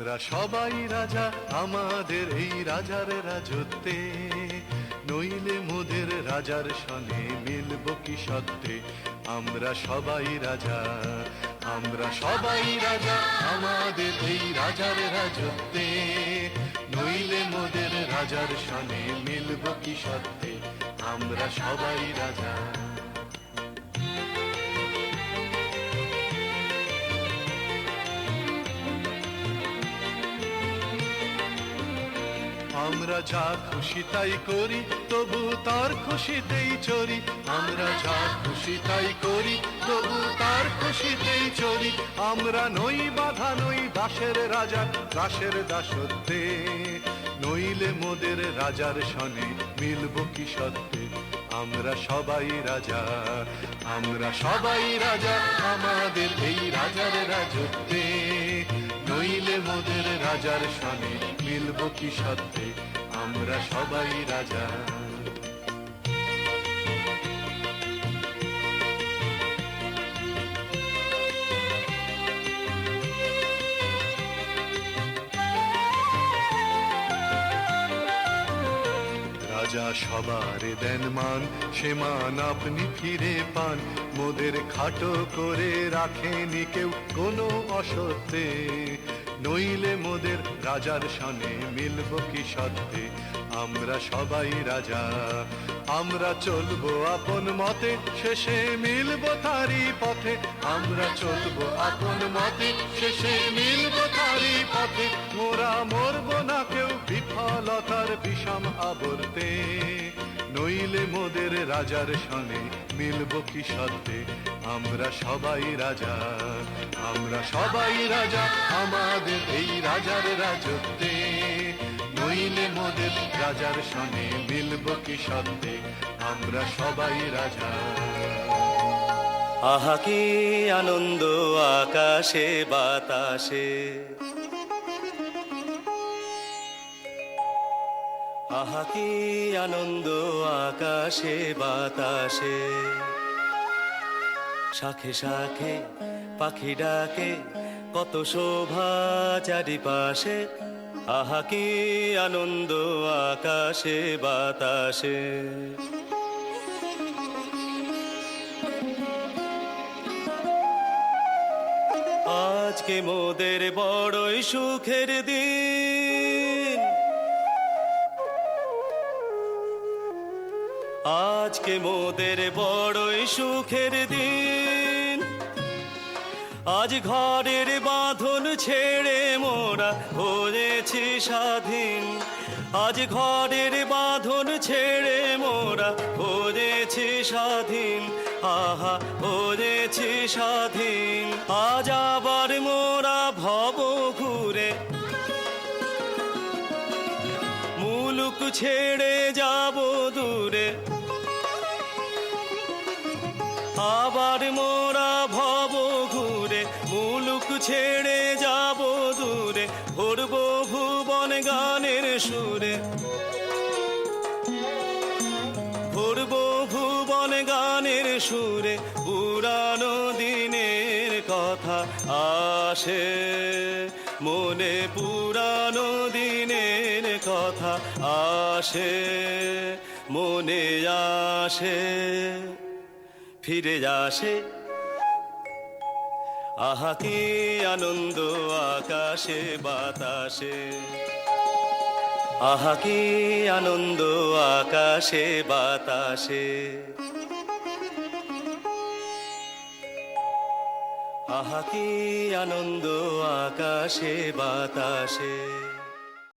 আমরা সবাই রাজা আমাদের এই রাজার রাজত্বে, নইলে মোদের রাজার সনে মিলব কি সত্ত্বে। আমরা সবাই রাজা, আমরা সবাই রাজা আমাদের এই রাজার রাজত্বে, নইলে মোদের রাজার সনে মিলব কি সত্ত্বে। আমরা সবাই রাজা। আমরা যা খুশি তাই করি তবু তার খুশিতেই চরি। আমরা যা খুশি তাই করি তবু তার খুশিতেই চরি। আমরা নই বাধা নই দাসের রাজা দাসের দাসত্বে, নইলে মোদের রাজার সনে মিলব কি সত্ত্বে। আমরা সবাই রাজা, আমরা সবাই রাজা আমাদের এই রাজার রাজত্বে, নইলে মোদের রাজার সনে মিলব কি সত্ত্বে। আমরা সবাই রাজা। রাজা সবার দেন মান, সে মান আপনি ফিরে পান। মোদের খাটো করে রাখেনি কেউ কোনো অসত্যে, নইলে মোদের রাজার সনে মিলব কি সত্ত্বে। আমরা সবাই রাজা, আমরা চলবো আপন মতে, শেষে মিলব তারই পথে। আমরা চলবো আপন মতে, শেষে মিলব তারই পথে। মোরা মরব না কেউ বিফলতার বিষম আবর্তে, নইলে মোদের রাজার সনে মিলব কি সত্ত্বে। আমরা সবাই রাজা, আমরা সবাই রাজা আমাদের এই রাজার রাজত্বে, নইলে মোদের রাজার সনে মিলব কি সত্ত্বে। আমরা সবাই রাজা। আহা কি আনন্দ আকাশে বাতাসে, আহা কি আনন্দ আকাশে বাতাসে। শাখে শাখে পাখি ডাকে কত শোভা চারিপাশে, আহা কি আনন্দ আকাশে বাতাসে। আজকে মোদের বড়ই সুখের দিন, আজকে মোদের বড়ই সুখের দিন। আজ ঘরের বাঁধন ছেড়ে মোরা হয়েছি স্বাধীন, আজ ঘরের বাঁধন ছেড়ে মোরা হয়েছি স্বাধীন। আহা হয়েছি স্বাধীন। আজ আবার মোরা ভব ঘুরে মুলুক ছেড়ে যাব দূরে, আবার মোরা ভব ঘুরে মুলুক ছেড়ে যাব দূরে। ভরব ভুবন গানের সুরে, ভরব ভুবন গানের সুরে। পুরানো দিনের কথা আসে মনে, পুরানো দিনের কথা আসে মনে আসে, ফিরে আসে। আহা কি আনন্দ আকাশে বাতাসে, আহা কি আনন্দ আকাশে বাতাসে। আহা কি আনন্দ আকাশে বাতাসে।